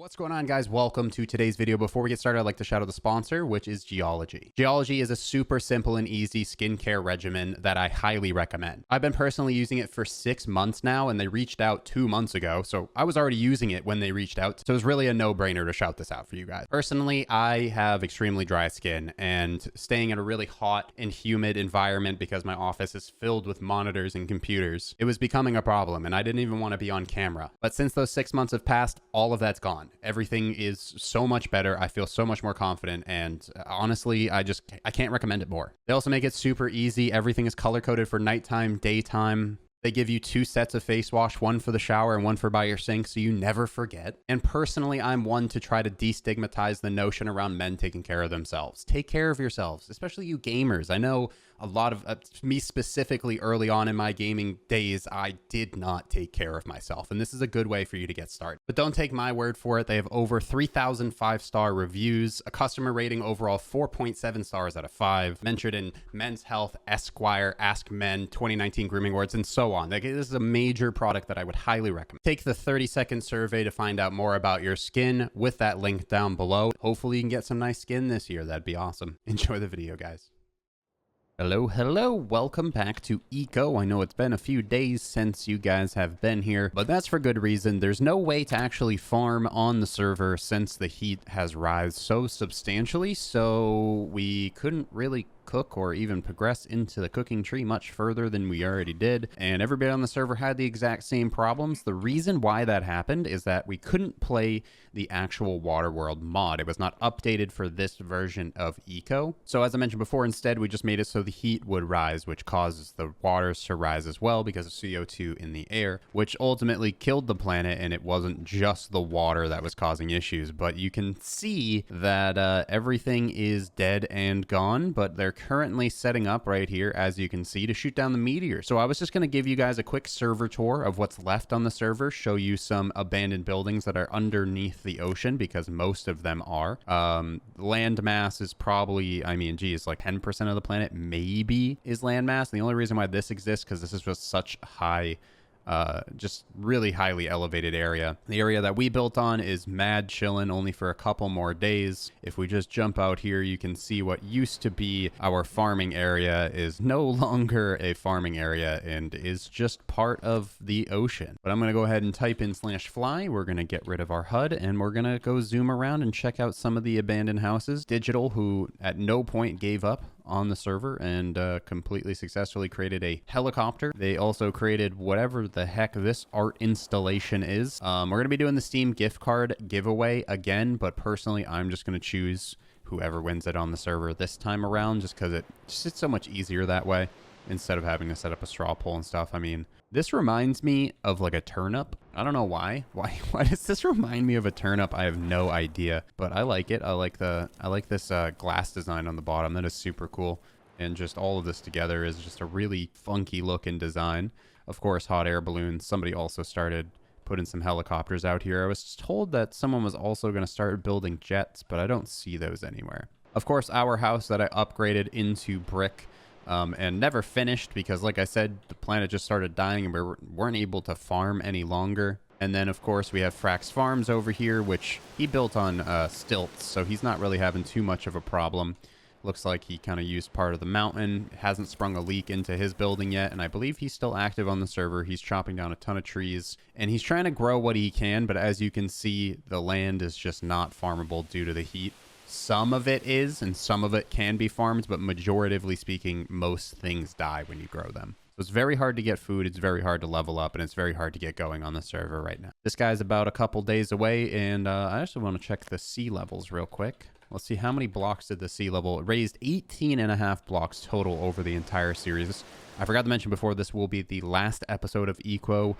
What's going on, guys? Welcome to today's video. Before we get started, I'd like to shout out the sponsor, which is Geology. Geology is a super simple and easy skincare regimen that I highly recommend. I've been personally using it for 6 months now, and they reached out 2 months ago, so I was already using it when they reached out, so it was really a no-brainer to shout this out for you guys. Personally, I have extremely dry skin, and staying in a really hot and humid environment because my office is filled with monitors and computers, it was becoming a problem, and I didn't even want to be on camera. But since those 6 months have passed, all of that's gone. Everything is so much better. I feel so much more confident, and honestly, I can't recommend it more. They also make it super easy. Everything is color coded for nighttime, daytime. They give you 2 sets of face wash, one for the shower and one for by your sink, so you never forget. And personally, I'm one to try to destigmatize the notion around men taking care of themselves. Take care of yourselves, especially you gamers. I know a lot of me specifically early on in my gaming days, I did not take care of myself, and this is a good way for you to get started. But don't take my word for it. They have over 3,000 5-star reviews, a customer rating overall 4.7 stars out of 5, mentioned in Men's Health, Esquire, Ask Men, 2019 Grooming Awards, and so on. Like, this is a major product that I would highly recommend. Take the 30-second survey to find out more about your skin with that link down below. Hopefully you can get some nice skin this year. That'd be awesome. Enjoy the video, guys. Hello, welcome back to Eco. I know it's been a few days since you guys have been here, but that's for good reason. There's no way to actually farm on the server since the heat has risen so substantially, so we couldn't really cook or even progress into the cooking tree much further than we already did, and everybody on the server had the exact same problems. The reason why that happened is that we couldn't play the actual Waterworld mod. It was not updated for this version of Eco. So as I mentioned before, instead we just made it so the heat would rise, which causes the waters to rise as well because of CO2 in the air, which ultimately killed the planet. And it wasn't just the water that was causing issues, but you can see that everything is dead and gone, but they're currently setting up right here, as you can see, to shoot down the Meteor. So I was just going to give you guys a quick server tour of what's left on the server, show you some abandoned buildings that are underneath the ocean, because most of them are. Land mass is probably, I mean, geez, like 10% of the planet maybe is land mass. And the only reason why this exists because this is just such high, just really highly elevated area. The area that we built on is mad chillin', only for a couple more days. If we just jump out here, you can see what used to be our farming area is no longer a farming area and is just part of the ocean. But I'm going to go ahead and type in /fly. We're going to get rid of our HUD, and we're going to go zoom around and check out some of the abandoned houses. Digital, who at no point gave up on the server and completely successfully created a helicopter. They also created whatever the heck this art installation is. We're going to be doing the Steam gift card giveaway again, but personally I'm just going to choose whoever wins it on the server this time around, just because it's so much easier that way instead of having to set up a straw poll and stuff. I mean, this reminds me of like a turnip. I don't know why. Why does this remind me of a turnip? I have no idea, but I like it. I like this glass design on the bottom. That is super cool. And just all of this together is just a really funky looking design. Of course, hot air balloons. Somebody also started putting some helicopters out here. I was told that someone was also going to start building jets, but I don't see those anywhere. Of course, our house that I upgraded into brick and never finished because, like I said, the planet just started dying and we weren't able to farm any longer. And then, of course, we have Frax Farms over here, which he built on stilts, so he's not really having too much of a problem. Looks like he kind of used part of the mountain. Hasn't sprung a leak into his building yet, and I believe he's still active on the server. He's chopping down a ton of trees, and he's trying to grow what he can, but as you can see, the land is just not farmable due to the heat. Some of it is, and some of it can be farmed, but majoritively speaking, most things die when you grow them. So it's very hard to get food, it's very hard to level up, and it's very hard to get going on the server right now. This guy's about a couple days away, and I actually want to check the sea levels real quick. Let's see, how many blocks did the sea level? It raised 18.5 blocks total over the entire series. I forgot to mention before, this will be the last episode of Eco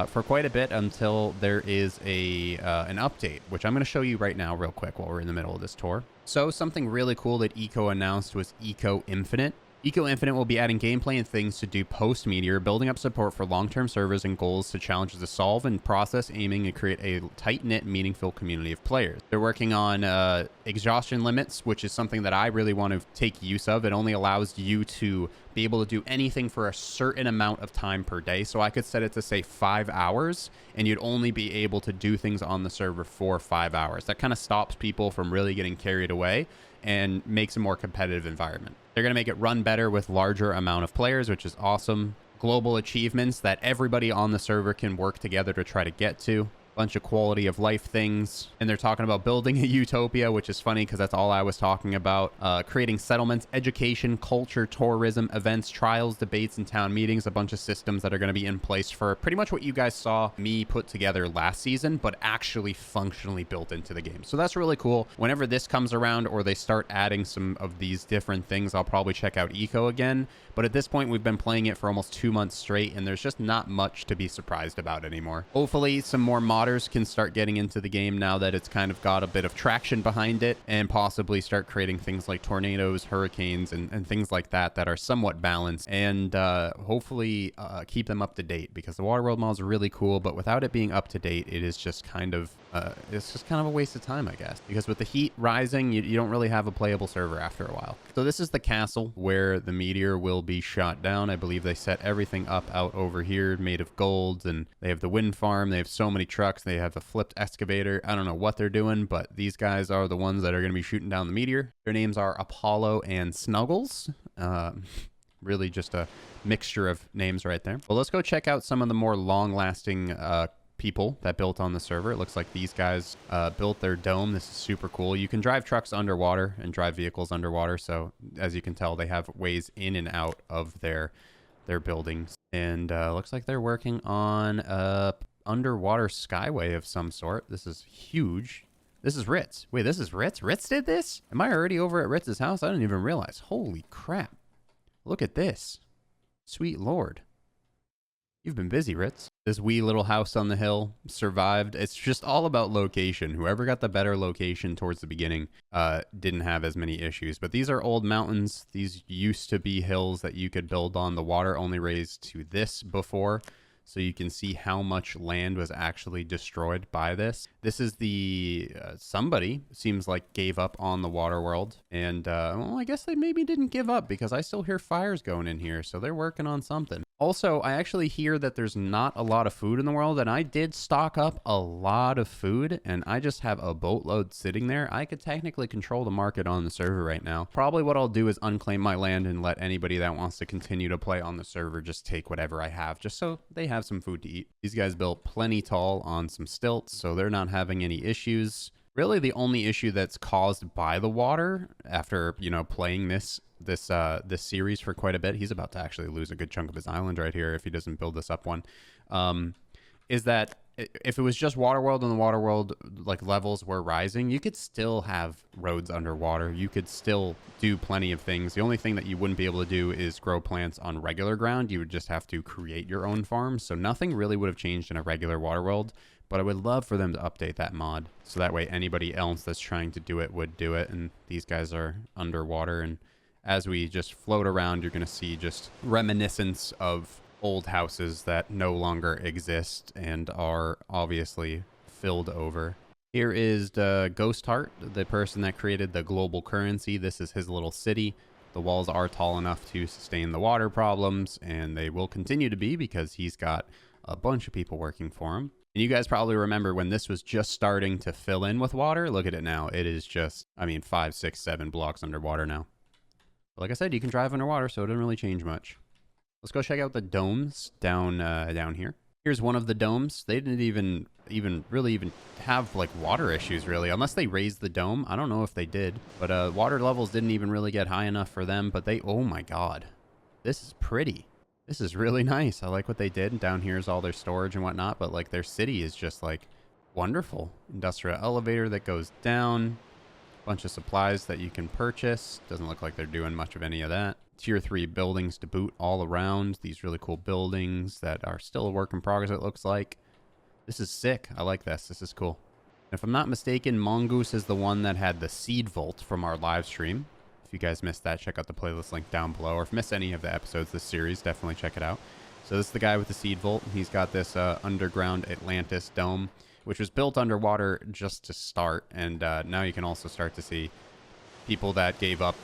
for quite a bit until there is an update, which I'm going to show you right now real quick while we're in the middle of this tour. So something really cool that Eco announced was Eco Infinite. Eco Infinite will be adding gameplay and things to do post Meteor, building up support for long-term servers and goals to challenges to solve and process, aiming to create a tight-knit, meaningful community of players. They're working on exhaustion limits, which is something that I really want to take use of. It only allows you to be able to do anything for a certain amount of time per day. So I could set it to say 5 hours, and you'd only be able to do things on the server for 5 hours. That kind of stops people from really getting carried away and makes a more competitive environment. They're going to make it run better with larger amount of players, which is awesome. Global achievements that everybody on the server can work together to try to get to. Bunch of quality of life things, and they're talking about building a utopia, which is funny because that's all I was talking about. Creating settlements, education, culture, tourism, events, trials, debates, and town meetings. A bunch of systems that are going to be in place for pretty much what you guys saw me put together last season, but actually functionally built into the game. So that's really cool. Whenever this comes around or they start adding some of these different things, I'll probably check out Eco again. But at this point, we've been playing it for almost 2 months straight, and there's just not much to be surprised about anymore. Hopefully, some more modders can start getting into the game now that it's kind of got a bit of traction behind it, and possibly start creating things like tornadoes, hurricanes, and things like that that are somewhat balanced, and hopefully keep them up to date, because the Waterworld mod is really cool, but without it being up to date, it is just kind of it's just kind of a waste of time, I guess, because with the heat rising, you don't really have a playable server after a while. So this is the castle where the Meteor will be shot down. I believe they set everything up out over here made of gold, and they have the wind farm, they have so many trucks, they have the flipped excavator. I don't know what they're doing, but these guys are the ones that are going to be shooting down the Meteor. Their names are Apollo and Snuggles. Really just a mixture of names right there. Well, let's go check out some of the more long-lasting people that built on the server. It looks like these guys built their dome. This is super cool. You can drive trucks underwater and drive vehicles underwater, so as you can tell, they have ways in and out of their buildings. And looks like they're working on a underwater skyway of some sort. This is huge. This is Ritz. Wait, this is Ritz? Ritz did this? Am I already over at Ritz's house? I didn't even realize. Holy crap. Look at this. Sweet Lord. You've been busy, Ritz. This wee little house on the hill survived. It's just all about location. Whoever got the better location towards the beginning didn't have as many issues. But these are old mountains. These used to be hills that you could build on. The water only raised to this before. So you can see how much land was actually destroyed by this. This is the, somebody seems like gave up on the Waterworld. And, well, I guess they maybe didn't give up, because I still hear fires going in here. So they're working on something. Also, I actually hear that there's not a lot of food in the world, and I did stock up a lot of food, and I just have a boatload sitting there. I could technically control the market on the server right now. Probably what I'll do is unclaim my land and let anybody that wants to continue to play on the server just take whatever I have, just so they have some food to eat. These guys built plenty tall on some stilts, so they're not having any issues. Really, the only issue that's caused by the water, after, you know, playing this series for quite a bit, he's about to actually lose a good chunk of his island right here if he doesn't build this up one, is that if it was just Waterworld and the Waterworld like levels were rising, you could still have roads underwater. You could still do plenty of things. The only thing that you wouldn't be able to do is grow plants on regular ground. You would just have to create your own farm. So nothing really would have changed in a regular Waterworld. But I would love for them to update that mod, so that way anybody else that's trying to do it would do it. And these guys are underwater, and as we just float around, you're going to see just reminiscence of old houses that no longer exist and are obviously filled over. Here is the Ghost Heart, the person that created the global currency. This is his little city. The walls are tall enough to sustain the water problems, and they will continue to be because he's got a bunch of people working for him. And you guys probably remember when this was just starting to fill in with water. Look at it now. It is just, I mean, 5, 6, 7 blocks underwater now. But like I said, you can drive underwater, so it doesn't really change much. Let's go check out the domes down here. Here's one of the domes. They didn't even really have like water issues really, unless they raised the dome. I don't know if they did, but water levels didn't even really get high enough for them. But they, oh my God, this is pretty. This is really nice. I like what they did. Down here is all their storage and whatnot, but like their city is just like wonderful. Industrial elevator that goes down. Bunch of supplies that you can purchase. Doesn't look like they're doing much of any of that. Tier 3 buildings to boot all around. These really cool buildings that are still a work in progress, it looks like. This is sick. I like this. This is cool. If I'm not mistaken, Mongoose is the one that had the seed vault from our live stream. If you guys missed that, check out the playlist link down below. Or if you missed any of the episodes of this series, definitely check it out. So this is the guy with the seed vault. He's got this underground Atlantis dome, which was built underwater just to start. And now you can also start to see people that gave up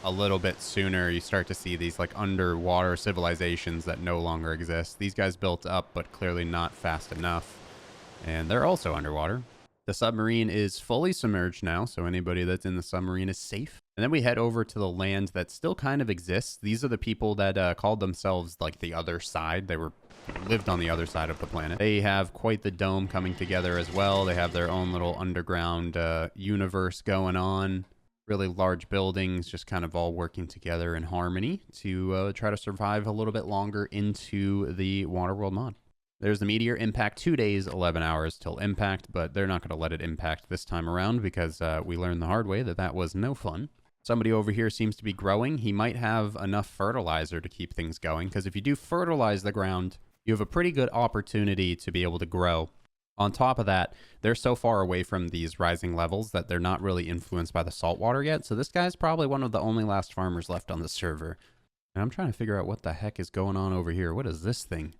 a little bit sooner. You start to see these like underwater civilizations that no longer exist. These guys built up, but clearly not fast enough. And they're also underwater. The submarine is fully submerged now, so anybody that's in the submarine is safe. And then we head over to the land that still kind of exists. These are the people that called themselves like the other side. They lived on the other side of the planet. They have quite the dome coming together as well. They have their own little underground universe going on. Really large buildings, just kind of all working together in harmony to try to survive a little bit longer into the Waterworld mod. There's the Meteor. Impact 2 days, 11 hours till impact, but they're not going to let it impact this time around because we learned the hard way that that was no fun. Somebody over here seems to be growing. He might have enough fertilizer to keep things going, because if you do fertilize the ground, you have a pretty good opportunity to be able to grow. On top of that, they're so far away from these rising levels that they're not really influenced by the salt water yet, so this guy's probably one of the only last farmers left on the server. And I'm trying to figure out what the heck is going on over here. What is this thing?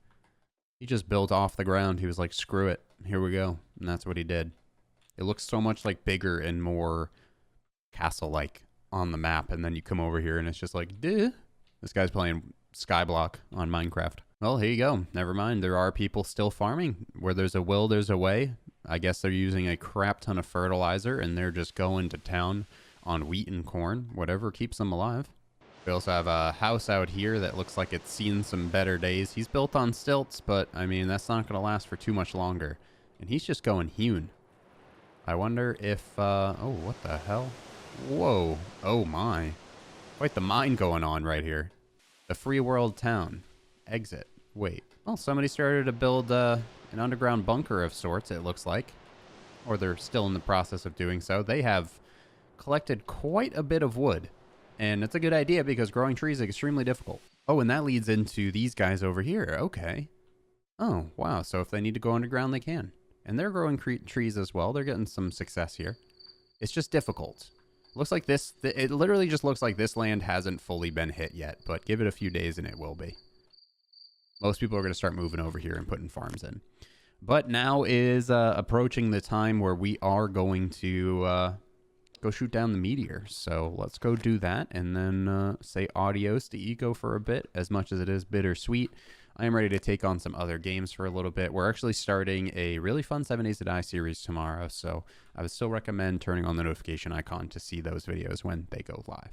He just built off the ground. He was like, screw it. Here we go. And that's what he did. It looks so much like bigger and more castle-like on the map. And then you come over here and it's just like, duh. This guy's playing Skyblock on Minecraft. Well, here you go. Never mind. There are people still farming. Where there's a will, there's a way. I guess they're using a crap ton of fertilizer and they're just going to town on wheat and corn. Whatever keeps them alive. We also have a house out here that looks like it's seen some better days. He's built on stilts, but I mean, that's not going to last for too much longer. And he's just going hewn. I wonder if, oh, what the hell? Whoa. Oh my. Quite the mine going on right here. The free world town. Exit. Wait. Well, somebody started to build an underground bunker of sorts, it looks like. Or they're still in the process of doing so. They have collected quite a bit of wood. And it's a good idea because growing trees is extremely difficult. Oh, and that leads into these guys over here. Okay. Oh, wow. So if they need to go underground, they can. And they're growing trees as well. They're getting some success here. It's just difficult. Looks like this, it literally just looks like this land hasn't fully been hit yet, but give it a few days and it will be. Most people are going to start moving over here and putting farms in. But now is approaching the time where we are going to go shoot down the meteor. So let's go do that and then say adios to Eco for a bit, as much as it is bittersweet. I am ready to take on some other games for a little bit. We're actually starting a really fun 7 Days to Die series tomorrow, so I would still recommend turning on the notification icon to see those videos when they go live.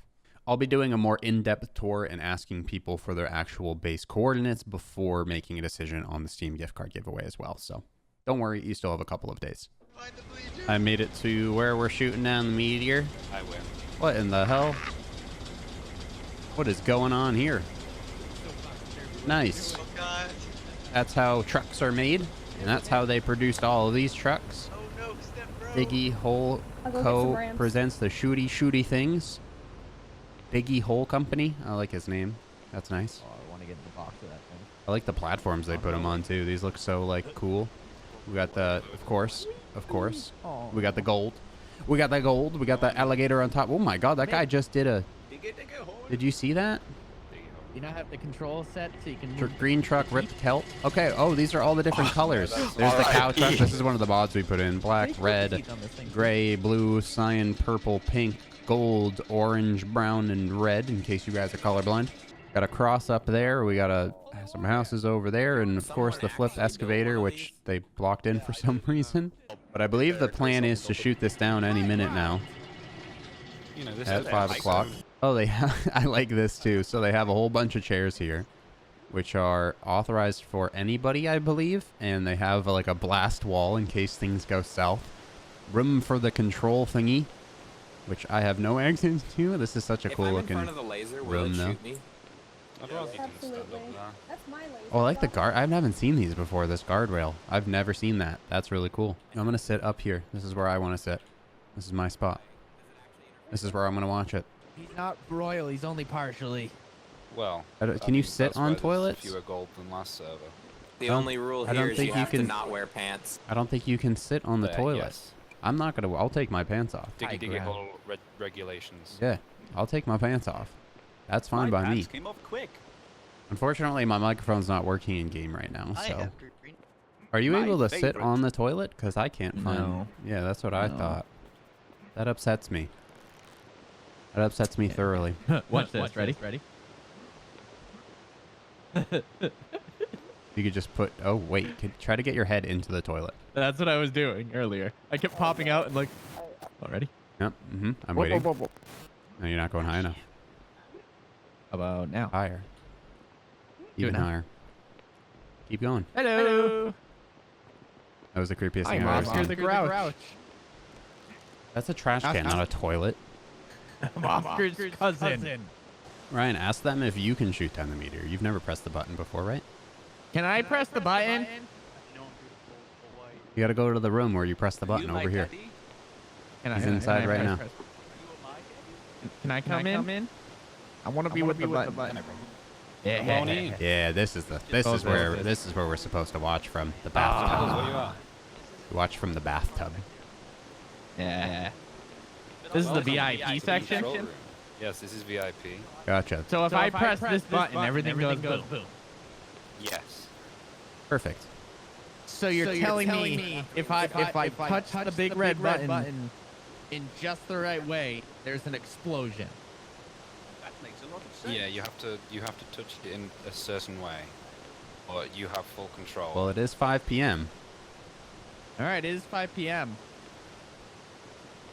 I'll be doing a more in-depth tour and asking people for their actual base coordinates before making a decision on the Steam gift card giveaway as well, so don't worry, you still have a couple of days. I made it to where we're shooting down the meteor. I win. What in the hell? What is going on here? Nice. That's how trucks are made, and that's how they produced all of these trucks. Biggie Hole Co. presents the shooty things. Biggie Hole Company. I like his name. That's nice. Oh, I want to get in the box of that thing. I like the platforms they put them on too. These look so like cool. We got the, of course. We got the gold. We got the gold. We got the alligator on top. Oh my god, that guy just did a... Did you see that? You now have the control set so you can... Green truck, ripped kelp. Okay, oh, these are all the different colors. There's the cow truck. This is one of the mods we put in. Black, red, gray, blue, cyan, purple, pink, gold, orange, brown, and red, in case you guys are colorblind. Got a cross up there. We got some houses over there, and of course the flipped excavator, which they blocked in for some reason. But I believe the plan is to shoot this down any minute now. You know, this at 5 o'clock. Oh, they have, I like this too. So they have a whole bunch of chairs here, which are authorized for anybody, I believe. And they have like a blast wall in case things go south. Room for the control thingy, which I have no access to. This is such a cool looking room though. That's my laser. Oh, I like the guard. I haven't seen these before, this guardrail. I've never seen that. That's really cool. I'm going to sit up here. This is where I want to sit. This is my spot. This is where I'm going to watch it. He's not royal, he's only partially. Well, can you sit on toilets? Fewer gold than last server. The only rule here is you have to not wear pants. I don't think you can sit on the toilet. Yes. I'm not going to. I'll take my pants off. Diggy hole regulations. Yeah. I'll take my pants off. That's fine by me. Came off quick. Unfortunately, my microphone's not working in game right now, I so. have Are you my able to sit favorite. on the toilet? Because I can't find. No. Yeah, that's what I No. thought. That upsets me. That upsets me thoroughly. Watch this. Ready? Ready? You could just put. Oh wait, try to get your head into the toilet. That's what I was doing earlier. I kept popping out and like. Already? Yep. I'm waiting. No, you're not going high enough. How about now? Higher. Do it Even now. higher. Keep going. Hello. That was the creepiest Hi, thing I've ever Oscar seen. the Grouch. That's a trash can, not a toilet. Oscar's cousin. Ryan, ask them if you can shoot down the meteor. You've never pressed the button before, right? Can I press the button? You gotta go to the room where you press the button over here. He's inside right now. Can I come in? I want to be with the button. Yeah. Yeah, this is where we're supposed to watch from the bathtub. Where you are. Watch from the bathtub. Yeah. This is the VIP section. Control room. Yes, this is VIP. Gotcha. So if I press this button, everything goes boom. Yes. Perfect. So you're telling me if I touch the big red button in just the right way, there's an explosion. That makes a lot of sense. Yeah, you have to touch it in a certain way, but you have full control. Well, it is 5 p.m. All right, it is 5 p.m.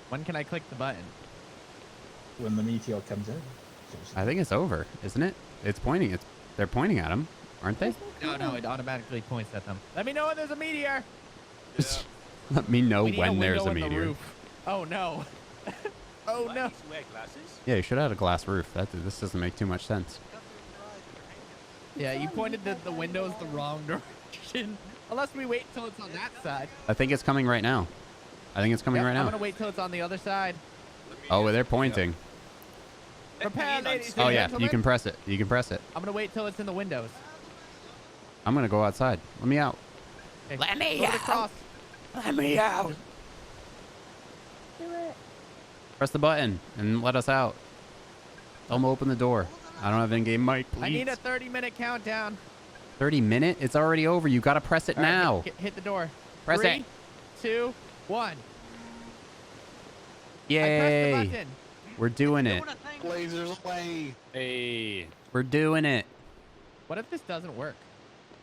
When can I click the button? When the meteor comes in. I think it's over, isn't it? It's pointing. They're pointing at him, aren't they? No, it automatically points at them. Let me know when there's a meteor. Let me know We need when there's window a in the meteor. roof. Oh no. Oh Do I no. need to wear glasses? Yeah, you should have had a glass roof. This doesn't make too much sense. Yeah, you pointed the windows the wrong direction. Unless we wait till it's on that side. I think it's coming right now. I think it's coming right I'm now. gonna wait till it's on the other side. Oh, they're pointing. Prepare, ladies Oh and yeah, gentlemen. you can press it. You can press it. I'm gonna wait till it's in the windows. I'm gonna go outside. Let me out. Okay, Let me go out. across. Let me out. Press the button and let us out. Tell them to open the door. I don't have in-game mic, please. I need a 30-minute countdown. 30-minute? It's already over. You gotta press it All right, now. hit the door. Press 3, it. 2, 1. Yay. I pressed the button. We're doing it. Lasers away. Hey. We're doing it. What if this doesn't work?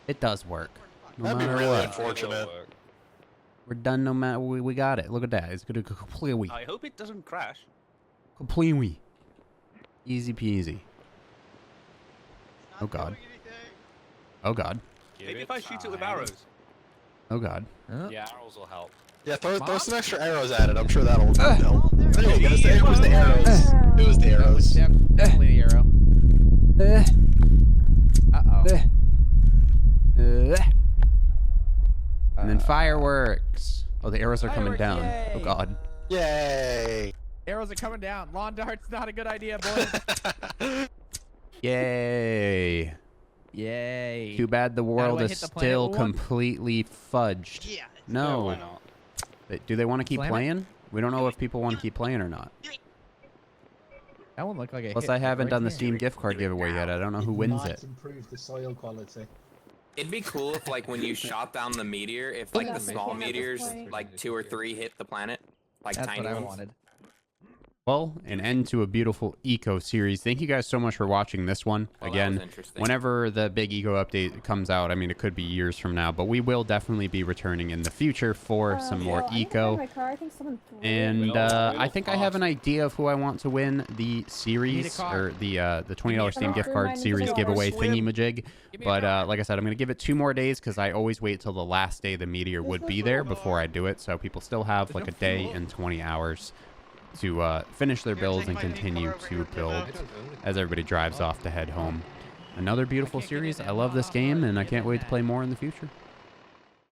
It does work. No That'd be matter really what. unfortunate. We're done no matter. We got it. Look at that. It's gonna go completely. I hope it doesn't crash. Completely. Easy peasy. Oh god. Oh god. Maybe if I shoot it with arrows. Oh god. Yeah, arrows will help. Yeah, throw some extra arrows at it. I'm sure that'll help. There you go. It was the arrows. It was the arrows. Definitely the arrow. Uh-oh. And then fireworks. Oh, the arrows are coming down. Oh god. Yay. Arrows are coming down. Lawn darts, not a good idea, boys. Yay. Yay. Too bad the How do world I is hit the still planet one? completely fudged. Yeah. No. Why not? Do they want to keep Slam it? playing? We don't know if people want to keep playing or not. That one looked like a Plus, hit I haven't right done the there. Steam gift card giveaway yet. I don't know who wins Might it. improve the soil quality. It'd be cool if, like, when you shot down the meteor, if, like, the small meteors, like, 2 or 3 hit the planet. Like, That's tiny what I ones. wanted. Well, an end to a beautiful eco series. Thank you guys so much for watching this one. Well, that was Again, interesting. whenever the big eco update comes out, I mean, it could be years from now, but we will definitely be returning in the future for some more eco. And I think I have an idea of who I want to win the series car. or the $20 Steam gift card series giveaway thingy-majig. But like I said, I'm going to give it 2 more days because I always wait till the last day the meteor would be there before I do it. So people still have like a day and 20 hours to finish their builds and continue to build as everybody drives off to head home. Another beautiful series. I love this game, and I can't wait to play more in the future.